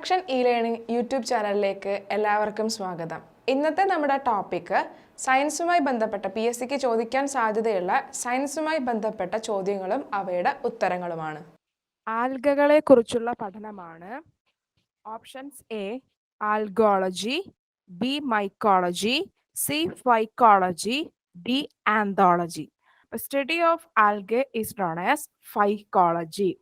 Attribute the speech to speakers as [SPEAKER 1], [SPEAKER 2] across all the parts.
[SPEAKER 1] Action E-learning YouTube ചാനലിലേക്ക് എല്ലാവർക്കും സ്വാഗതം. ഇന്നത്തെ നമ്മുടെ ടോപ്പിക്ക് സയൻസുമായി ബന്ധപ്പെട്ട PSCക്ക് ചോദിക്കാൻ സാധ്യതയുള്ള സയൻസുമായി ബന്ധപ്പെട്ട ചോദ്യങ്ങളും അവയുടെ ഉത്തരങ്ങളുമാണ്. ആൽഗകളെ കുറിച്ചുള്ള പഠനമാണ്. Options A algology, B mycology, C phycology, D anthology. Study of algae is known as phycology.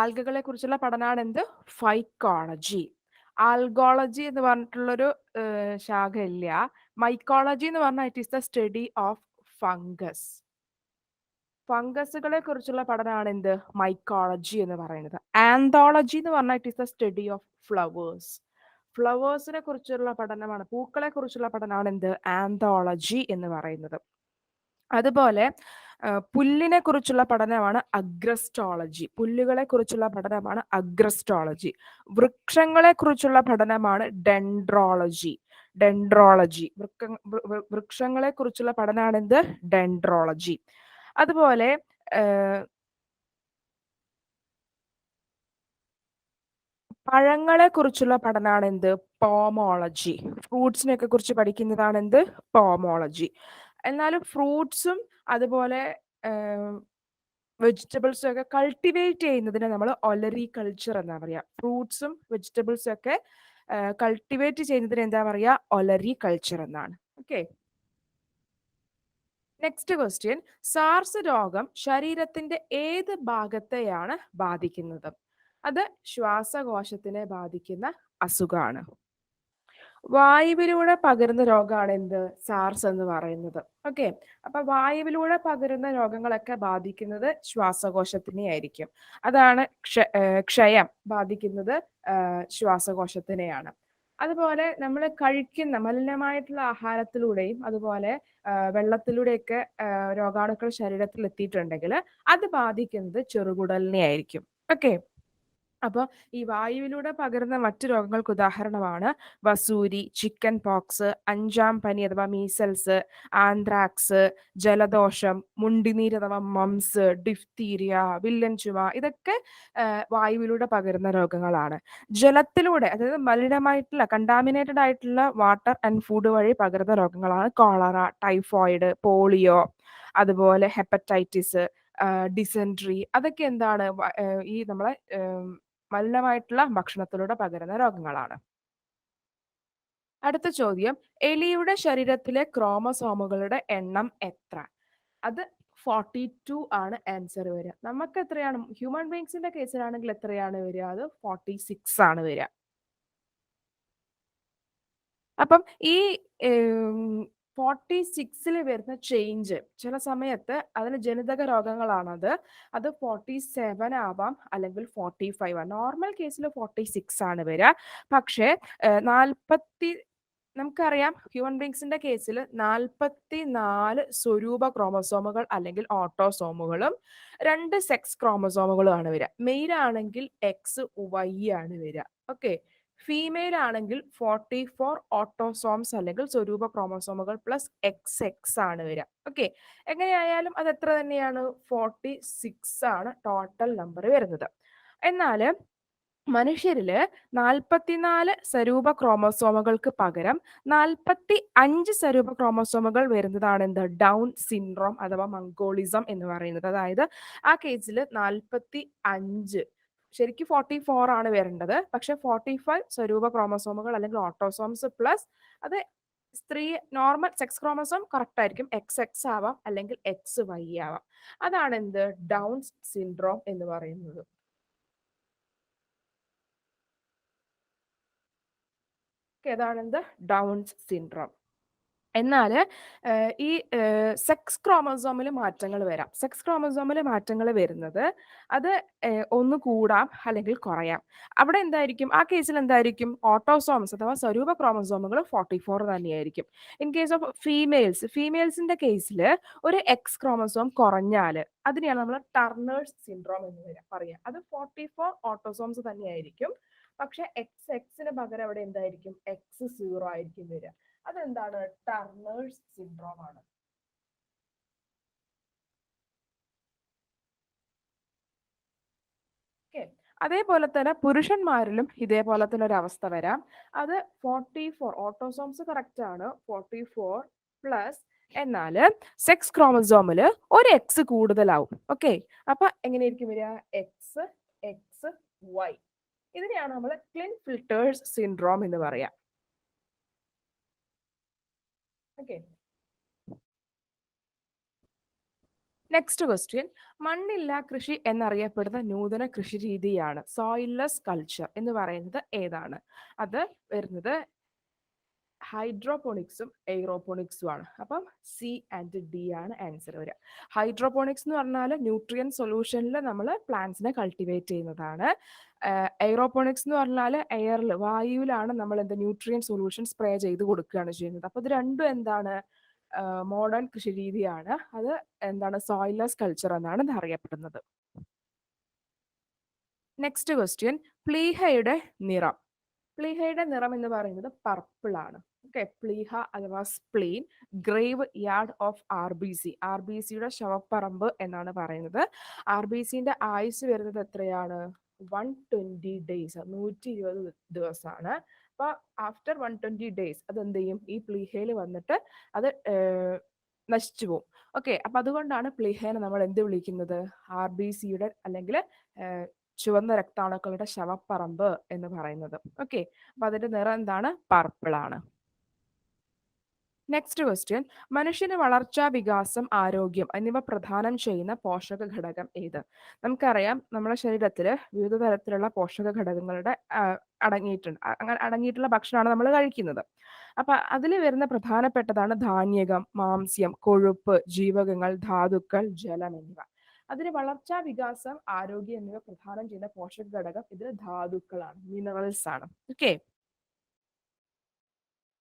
[SPEAKER 1] ആൽഗകളെ കുറിച്ചുള്ള പഠനമാണ് എന്ത്? ഫൈക്കോളജി. ആൽഗോളജി എന്ന് പറഞ്ഞിട്ടുള്ളൊരു ശാഖ ഇല്ല. മൈക്കോളജി എന്ന് പറഞ്ഞാൽ it is the study of fungus. ഫംഗസുകളെ കുറിച്ചുള്ള പഠനമാണ് എന്ത്? മൈക്കോളജി എന്ന് പറയുന്നത്. ആന്തോളജി എന്ന് പറഞ്ഞാൽ it is the study of flowers. ഫ്ലവേഴ്സിനെ കുറിച്ചുള്ള പഠനമാണ്, പൂക്കളെ കുറിച്ചുള്ള പഠനമാണ് എന്ത്? ആന്തോളജി എന്ന് പറയുന്നത്. അതുപോലെ പുല്ലിനെ കുറിച്ചുള്ള പഠനമാണ് അഗ്രസ്റ്റോളജി. പുല്ലുകളെ കുറിച്ചുള്ള പഠനമാണ് അഗ്രസ്റ്റോളജി. വൃക്ഷങ്ങളെ കുറിച്ചുള്ള പഠനമാണ് ഡെൻഡ്രോളജി. വൃക്ഷങ്ങളെ കുറിച്ചുള്ള പഠനമാണ് എന്ത്? ഡെൻഡ്രോളജി. അതുപോലെ പഴങ്ങളെ കുറിച്ചുള്ള പഠനമാണ് എന്ത്? പോമോളജി. ഫ്രൂട്ട്സിനെയൊക്കെ കുറിച്ച് പഠിക്കുന്നതാണ് എന്ത്? പോമോളജി. എന്നാലും ഫ്രൂട്ട്സും അതുപോലെ വെജിറ്റബിൾസും ഒക്കെ കൾട്ടിവേറ്റ് ചെയ്യുന്നതിനെ നമ്മൾ ഒലറി കൾച്ചർ എന്നാ പറയാ. ഫ്രൂട്ട്സും വെജിറ്റബിൾസും ഒക്കെ കൾട്ടിവേറ്റ് ചെയ്യുന്നതിന് എന്താ പറയാ? ഒലറി കൾച്ചർ എന്നാണ്. Okay, next question. സാർസ് രോഗം ശരീരത്തിന്റെ ഏത് ഭാഗത്തെയാണ് ബാധിക്കുന്നത്? അത് ശ്വാസകോശത്തിനെ ബാധിക്കുന്ന അസുഖമാണ്. വായുവിലൂടെ പകരുന്ന രോഗമാണ് എന്ത്? സാർസ് എന്ന് പറയുന്നത്. ഓക്കെ, അപ്പൊ വായുവിലൂടെ പകരുന്ന രോഗങ്ങളൊക്കെ ബാധിക്കുന്നത് ശ്വാസകോശത്തിനെ ആയിരിക്കും. അതാണ് ക്ഷയം ബാധിക്കുന്നത് ശ്വാസകോശത്തിനെയാണ്. അതുപോലെ നമ്മൾ കഴിക്കുന്ന മലിനമായിട്ടുള്ള ആഹാരത്തിലൂടെയും അതുപോലെ വെള്ളത്തിലൂടെയൊക്കെ രോഗാണുക്കൾ ശരീരത്തിൽ എത്തിയിട്ടുണ്ടെങ്കിൽ അത് ബാധിക്കുന്നത് ചെറുകുടലിനെ ആയിരിക്കും. ഓക്കെ, അപ്പോൾ ഈ വായുവിലൂടെ പകരുന്ന മറ്റു രോഗങ്ങൾക്ക് ഉദാഹരണമാണ് വസൂരി, ചിക്കൻ പോക്സ്, അഞ്ചാം പനി അഥവാ മീസൽസ്, ആന്ത്രാക്സ്, ജലദോഷം, മുണ്ടിനീര് അഥവാ മംസ്, ഡിഫ്തീരിയ, വില്ലൻ ചുമ. ഇതൊക്കെ വായുവിലൂടെ പകരുന്ന രോഗങ്ങളാണ്. ജലത്തിലൂടെ, അതായത് മലിനമായിട്ടുള്ള കണ്ടാമിനേറ്റഡ് ആയിട്ടുള്ള വാട്ടർ ആൻഡ് ഫുഡ് വഴി പകരുന്ന രോഗങ്ങളാണ് കോളറ, ടൈഫോയിഡ്, പോളിയോ, അതുപോലെ ഹെപ്പറ്റൈറ്റിസ്, ഡിസെൻട്രി. അതൊക്കെ എന്താണ്? ഈ നമ്മളെ മലിനമായിട്ടുള്ള ഭക്ഷണത്തിലൂടെ പകരുന്ന രോഗങ്ങളാണ്. അടുത്ത ചോദ്യം, എലിയുടെ ശരീരത്തിലെ ക്രോമസോമുകളുടെ എണ്ണം എത്ര? അത് 42 ആണ് ആൻസർ വരിക. നമുക്ക് എത്രയാണ്? ഹ്യൂമൻ ബീങ്സിന്റെ കേസിലാണെങ്കിൽ എത്രയാണ് വരിക? അത് 46 ആണ് വരിക. അപ്പം ഈ 46 വരുന്ന ചേഞ്ച് ചില സമയത്ത് അതിന് ജനിതക രോഗങ്ങളാണത്. അത് 47 ആവാം, അല്ലെങ്കിൽ 45 ആണ്. നോർമൽ കേസിൽ 46 ആണ് വരിക. പക്ഷേ നമുക്കറിയാം ഹ്യൂമൻ ബീങ്സിന്റെ കേസിൽ 44 സ്വരൂപ ക്രോമസോമുകൾ അല്ലെങ്കിൽ ഓട്ടോസോമുകളും 2 സെക്സ് ക്രോമസോമുകളും ആണ് വരിക. മെയിൽ ആണെങ്കിൽ XY ആണ് വരിക. ഓക്കെ, ഫീമെയിൽ ആണെങ്കിൽ 44 ഓട്ടോസോംസ് അല്ലെങ്കിൽ സ്വരൂപ ക്രോമസോമുകൾ പ്ലസ് XX ആണ് വരിക. ഓക്കെ, എങ്ങനെയായാലും അത് എത്ര തന്നെയാണ്? 46 ആണ് ടോട്ടൽ നമ്പർ വരുന്നത്. എന്നാൽ മനുഷ്യരില് 44 സ്വരൂപ ക്രോമസോമുകൾക്ക് പകരം 45 സ്വരൂപ ക്രോമസോമുകൾ വരുന്നതാണ് എന്ത്? ഡൗൺ സിൻഡ്രോം അഥവാ മംഗോളിസം എന്ന് പറയുന്നത്. അതായത് ആ കേസിൽ 45, ശരിക്കും 44 ആണ് വരേണ്ടത്, പക്ഷെ 45 സ്വരൂപ ക്രോമസോമുകൾ അല്ലെങ്കിൽ ഓട്ടോസോംസ് പ്ലസ് അത് സ്ത്രീ നോർമൽ സെക്സ് ക്രോമസോം കറക്റ്റ് ആയിരിക്കും, XX ആവാം അല്ലെങ്കിൽ XY ആവാം. അതാണ് എന്ത്? ഡൗൺ സിൻഡ്രോം എന്ന് പറയുന്നത്. ഏതാണെന്ത്? Down syndrome. എന്നാൽ ഈ സെക്സ് ക്രോമസോമിൽ മാറ്റങ്ങൾ വരാം. സെക്സ് ക്രോമസോമിൽ മാറ്റങ്ങൾ വരുന്നത് അത് ഒന്ന് കൂടാം അല്ലെങ്കിൽ കുറയാം. അവിടെ എന്തായിരിക്കും? ആ കേസിൽ എന്തായിരിക്കും? ഓട്ടോസോംസ് അഥവാ സ്വരൂപ ക്രോമസോമുകൾ 44 തന്നെയായിരിക്കും. ഇൻ കേസ് ഓഫ് ഫീമെയിൽസിന്റെ കേസിൽ ഒരു X ക്രോമസോം കുറഞ്ഞാൽ അതിനെയാണ് നമ്മൾ ടർണേഴ്സ് സിൻഡ്രോം എന്ന് പറയാം. അത് 44 ഓട്ടോസോംസ് തന്നെയായിരിക്കും, പക്ഷെ XX പകരം അവിടെ എന്തായിരിക്കും? X0 ആയിരിക്കും വരിക. അതെന്താണ്? ടർണേഴ്സ് സിൻഡ്രോം ആണ്. ഓക്കെ, അതേപോലെ തന്നെ പുരുഷന്മാരിലും ഇതേപോലെ തന്നെ ഒരു അവസ്ഥ വരാം. അത് 44 ഓട്ടോസോംസ് കറക്റ്റ് ആണ്, 44 പ്ലസ്, എന്നാൽ സെക്സ് ക്രോമസോമില് ഒരു എക്സ് കൂടുതലാവും. ഓക്കെ, അപ്പൊ എങ്ങനെയായിരിക്കും വരിക? X X Y. ഇതിനെയാണ് നമ്മൾ ക്ലിൻഫിൽട്ടേഴ്സ് സിൻഡ്രോം എന്ന് പറയാം. Okay, next question. മണ്ണില്ല കൃഷി എന്നറിയപ്പെടുന്ന നൂതന കൃഷി രീതിയാണ് സോയിൽലെസ് കൾച്ചർ എന്ന് പറയുന്നത് ഏതാണ്? അത് വരുന്നത് ഹൈഡ്രോപോണിക്സും എയ്റോപോണിക്സും ആണ്. അപ്പം സി ആൻഡ് ഡി ആണ് ആൻസർ വരിക. ഹൈഡ്രോപോണിക്സ് എന്ന് പറഞ്ഞാൽ ന്യൂട്രിയൻ സൊല്യൂഷനിൽ നമ്മൾ പ്ലാന്റ്സിനെ കൾട്ടിവേറ്റ് ചെയ്യുന്നതാണ്. എയ്റോപോണിക്സ് എന്ന് പറഞ്ഞാൽ എയറിൽ, വായുവിലാണ് നമ്മൾ എന്താ ന്യൂട്രിയൻ സൊല്യൂഷൻ സ്പ്രേ ചെയ്ത് കൊടുക്കുകയാണ് ചെയ്യുന്നത്. അപ്പോൾ ഇത് രണ്ടും എന്താണ്? മോഡേൺ കൃഷി രീതിയാണ്. അത് എന്താണ്? സോയിൽലെസ് കൾച്ചർ എന്നാണ് ഇത് അറിയപ്പെടുന്നത്. Next question. പ്ലീഹയുടെ നിറം. പ്ലീഹയുടെ നിറം എന്ന് പറയുന്നത് പർപ്പിൾ ആണ്. ഓക്കെ, പ്ലീഹ അഥവാ spleen, grave yard of RBC, RBCയുടെ ശവപ്പറമ്പ് എന്നാണ് പറയുന്നത്. RBCന്റെ ആയുസ് വരുന്നത് എത്രയാണ്? 120 ഡേയ്സ്, 120 ദിവസമാണ്. അപ്പൊ ആഫ്റ്റർ 120 ഡേയ്സ് അത് എന്ത് ചെയ്യും? ഈ പ്ലീഹയിൽ വന്നിട്ട് അത് നശിച്ചു പോകും. ഓക്കെ, അപ്പൊ അതുകൊണ്ടാണ് പ്ലീഹേനെ നമ്മൾ എന്ത് വിളിക്കുന്നത്? RBCയുടെ അല്ലെങ്കിൽ ചുവന്ന രക്താണുക്കളുടെ ശവപ്പറമ്പ് എന്ന് പറയുന്നത്. ഓക്കെ, അപ്പൊ അതിന്റെ നിറം എന്താണ്? പർപ്പിൾ ആണ്. Next question. മനുഷ്യന് വളർച്ച, വികാസം, ആരോഗ്യം എന്നിവ പ്രദാനം ചെയ്യുന്ന പോഷക ഘടകം ഏത്? നമുക്കറിയാം നമ്മുടെ ശരീരത്തിൽ വിവിധ തരത്തിലുള്ള പോഷക ഘടകങ്ങളുടെ അടങ്ങിയിട്ടുള്ള ഭക്ഷണമാണ് നമ്മൾ കഴിക്കുന്നത്. അപ്പൊ അതിൽ വരുന്ന പ്രധാനപ്പെട്ടതാണ് ധാന്യകം, മാംസ്യം, കൊഴുപ്പ്, ജീവകങ്ങൾ, ധാതുക്കൾ, ജലം എന്നിവ. അതിന് വളർച്ച, വികാസം, ആരോഗ്യം എന്നിവ പ്രദാനം ചെയ്യുന്ന പോഷക ഘടകം ഇതിൽ ധാതുക്കളാണ്, മിനറൽസ് ആണ്. Okay,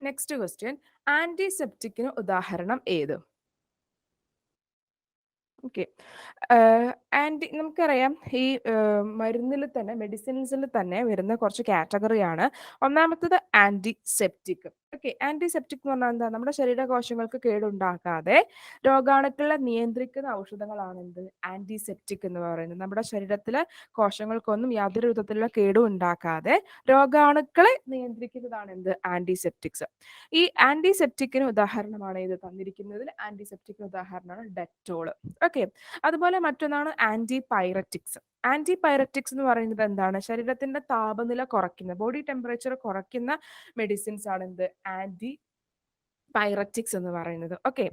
[SPEAKER 1] next question. ആന്റിസെപ്റ്റിക്കിന് ഉദാഹരണം ഏത്? ഓക്കെ, നമുക്കറിയാം ഈ മരുന്നിൽ തന്നെ, മെഡിസിൻസിൽ തന്നെ വരുന്ന കുറച്ച് കാറ്റഗറിയാണ്. ഒന്നാമത്തത് ആന്റിസെപ്റ്റിക്. ഓക്കെ, ആന്റിസെപ്റ്റിക് എന്ന് പറഞ്ഞാൽ എന്താ? നമ്മുടെ ശരീരകോശങ്ങൾക്ക് കേടുണ്ടാക്കാതെ രോഗാണുക്കളെ നിയന്ത്രിക്കുന്ന ഔഷധങ്ങളാണ് എന്ത്? ആന്റിസെപ്റ്റിക് എന്ന് പറയുന്നത്. നമ്മുടെ ശരീരത്തിലെ കോശങ്ങൾക്കൊന്നും യാതൊരു വിധത്തിലുള്ള കേടും ഉണ്ടാക്കാതെ രോഗാണുക്കളെ നിയന്ത്രിക്കുന്നതാണ് എന്ത്? ആന്റിസെപ്റ്റിക്സ്. ഈ ആന്റിസെപ്റ്റിക്കിന് ഉദാഹരണമാണ് ഇത് തന്നിരിക്കുന്നതിൽ. ആന്റിസെപ്റ്റിക്കിന് ഉദാഹരണമാണ് ഡെറ്റോൾ. ഓക്കെ, അതുപോലെ മറ്റൊന്നാണ് ആന്റിപൈററ്റിക്സ്. ആന്റിപൈററ്റിക്സ് എന്ന് പറയുന്നത് എന്താണ്? ശരീരത്തിന്റെ താപനില കുറയ്ക്കുന്ന, ബോഡി ടെമ്പറേച്ചർ കുറയ്ക്കുന്ന മെഡിസിൻസ് ആണ് എന്ത്? ആന്റി പൈററ്റിക്സ് എന്ന് പറയുന്നത്. ഓക്കെ,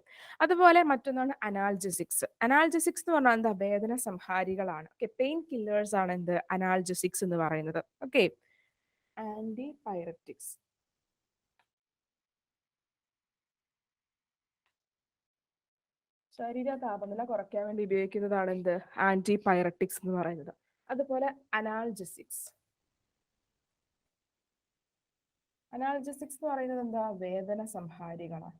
[SPEAKER 1] അതുപോലെ മറ്റൊന്നാണ് അനാൽജസിക്സ്. അനാൽജസിക്സ് എന്ന് പറഞ്ഞാൽ എന്താ? വേദന സംഹാരികളാണ്. ഓക്കെ, പെയിൻ കില്ലേഴ്സ് ആണ് എന്ത്? അനാൽജസിക്സ് എന്ന് പറയുന്നത്. ഓക്കെ, ആന്റിപൈററ്റിക്സ്. ശരീര താപനില കുറയ്ക്കാൻ വേണ്ടി ഉപയോഗിക്കുന്നതാണ് എന്ത്? ആന്റിപൈററ്റിക്സ് എന്ന് പറയുന്നത്. അതുപോലെ അനാൽജസിക്സ്. അനാൽജസിക്സ് എന്ന് പറയുന്നത് എന്താ? വേദന സംഹാരികളാണ്.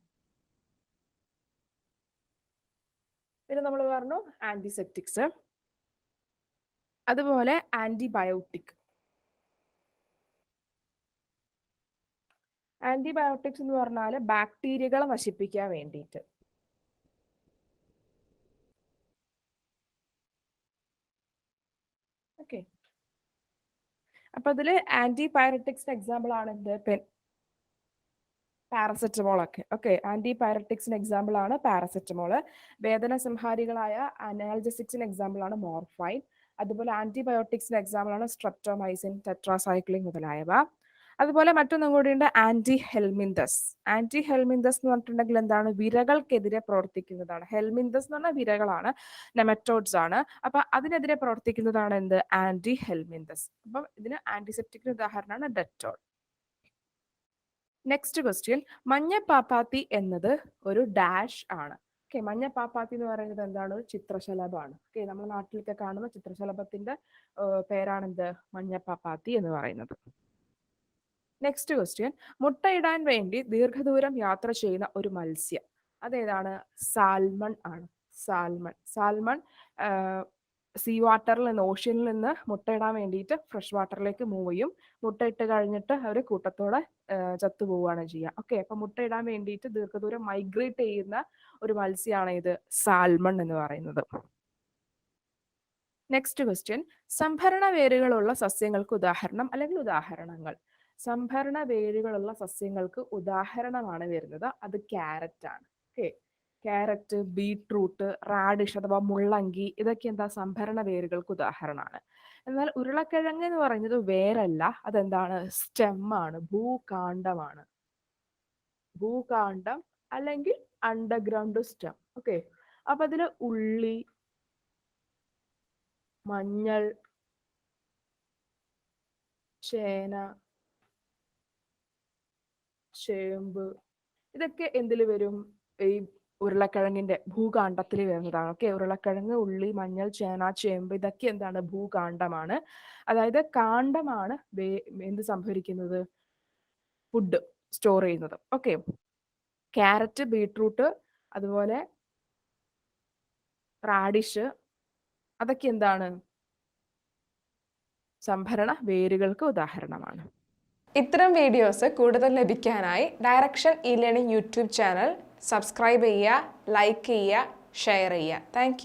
[SPEAKER 1] പിന്നെ നമ്മൾ പറഞ്ഞു ആന്റിസെപ്റ്റിക്സ്. അതുപോലെ ആന്റിബയോട്ടിക്. ആന്റിബയോട്ടിക്സ് എന്ന് പറഞ്ഞാൽ ബാക്ടീരിയകളെ നശിപ്പിക്കാൻ വേണ്ടിയിട്ട്. ഓക്കെ, അപ്പൊ അതില് ആന്റിപൈററ്റിക്സിന് എക്സാമ്പിൾ ആണ് എന്ത്? പാരസെറ്റമോൾ ഒക്കെ. ഓക്കെ, ആന്റിപൈററ്റിക്സിന് എക്സാമ്പിൾ ആണ് പാരസെറ്റമോൾ. വേദന സംഹാരികളായ അനാൽജസിക്സിന് എക്സാമ്പിൾ ആണ് മോർഫൈൻ. അതുപോലെ ആന്റിബയോട്ടിക്സിന് എക്സാമ്പിൾ ആണ് സ്ട്രെപ്റ്റോമൈസിൻ, ടെട്രാസൈക്ലിൻ മുതലായവ. അതുപോലെ മറ്റൊന്നും കൂടിയുണ്ട്, ആന്റി ഹെൽമിന്തസ്. ആന്റി ഹെൽമിന്തസ് എന്ന് പറഞ്ഞിട്ടുണ്ടെങ്കിൽ എന്താണ്? വിരകൾക്കെതിരെ പ്രവർത്തിക്കുന്നതാണ്. ഹെൽമിന്തസ് എന്ന് പറഞ്ഞാൽ വിരകളാണ്, നെമറ്റോഡ്സ് ആണ്. അപ്പൊ അതിനെതിരെ പ്രവർത്തിക്കുന്നതാണ് എന്ത്? Anti helminths. അപ്പം ഇതിന് ആന്റിസെപ്റ്റിക്കിന് ഉദാഹരണമാണ് ഡെറ്റോൾ. Next question. മഞ്ഞപ്പാപ്പാത്തി എന്നത് ഒരു ഡാഷ് ആണ്. ഓക്കെ, മഞ്ഞപ്പാപ്പാത്തി എന്ന് പറയുന്നത് എന്താണ്? ചിത്രശലഭമാണ്. ഓക്കെ, നമ്മുടെ നാട്ടിലൊക്കെ കാണുന്ന ചിത്രശലഭത്തിന്റെ പേരാണെന്ത്? മഞ്ഞപ്പാപ്പാത്തി എന്ന് പറയുന്നത്. Next question. മുട്ടയിടാൻ വേണ്ടി ദീർഘദൂരം യാത്ര ചെയ്യുന്ന ഒരു മത്സ്യം അതേതാണ്? സാൽമൺ ആണ്. സാൽമൺ. സാൽമൺ സീ വാട്ടറിൽ നിന്ന്, ഓഷ്യനിൽ നിന്ന് മുട്ടയിടാൻ വേണ്ടിയിട്ട് ഫ്രഷ് വാട്ടറിലേക്ക് മൂവ് ചെയ്യും. മുട്ടയിട്ട് കഴിഞ്ഞിട്ട് അവർ കൂട്ടത്തോടെ ചത്തുപോവുകയാണ് ചെയ്യുക. ഓക്കെ, അപ്പൊ മുട്ടയിടാൻ വേണ്ടിയിട്ട് ദീർഘദൂരം മൈഗ്രേറ്റ് ചെയ്യുന്ന ഒരു മത്സ്യമാണ് ഇത് സാൽമൺ എന്ന് പറയുന്നത്. നെക്സ്റ്റ് ക്വസ്റ്റ്യൻ, സംഭരണ വേരുകളുള്ള സസ്യങ്ങൾക്ക് ഉദാഹരണം അല്ലെങ്കിൽ ഉദാഹരണങ്ങൾ. സംഭരണ വേരുകളുള്ള സസ്യങ്ങൾക്ക് ഉദാഹരണമാണ് വരുന്നത്, അത് ക്യാരറ്റ് ആണ്. ഓക്കെ, ക്യാരറ്റ്, ബീട്രൂട്ട്, റാഡിഷ് അഥവാ മുള്ളങ്കി ഇതൊക്കെ എന്താ സംഭരണ വേരുകൾക്ക് ഉദാഹരണമാണ്. എന്നാൽ ഉരുളക്കിഴങ്ങ് എന്ന് പറയുന്നത് വേരല്ല, അതെന്താണ്, സ്റ്റെം ആണ്, ഭൂകാണ്ഡമാണ്. ഭൂകാണ്ഡം അല്ലെങ്കിൽ അണ്ടർഗ്രൗണ്ട് സ്റ്റെം. ഓക്കെ, അപ്പൊ അതില് ഉള്ളി, മഞ്ഞൾ, ചേന, ചേമ്പ് ഇതൊക്കെ എന്തിൽ വരും, ഈ ഉരുളക്കിഴങ്ങിന്റെ ഭൂകാണ്ഡത്തിൽ വരുന്നതാണ്. ഓക്കെ, ഉരുളക്കിഴങ്ങ്, ഉള്ളി, മഞ്ഞൾ, ചേന, ചേമ്പ് ഇതൊക്കെ എന്താണ്, ഭൂകാണ്ഡമാണ്. അതായത് കാണ്ഡമാണ് എന്ത് സംഭരിക്കുന്നത്, ഫുഡ് സ്റ്റോർ ചെയ്യുന്നത്. ഓക്കെ, ക്യാരറ്റ്, ബീട്രൂട്ട്, അതുപോലെ റാഡിഷ് അതൊക്കെ എന്താണ്, സംഭരണ വേരുകൾക്ക് ഉദാഹരണമാണ്. ഇത്തരം വീഡിയോസ് കൂടുതൽ ലഭിക്കാനായി direction E learning YouTube channel subscribe ചെയ്യുക, ലൈക്ക് ചെയ്യുക, ഷെയർ ചെയ്യുക. താങ്ക്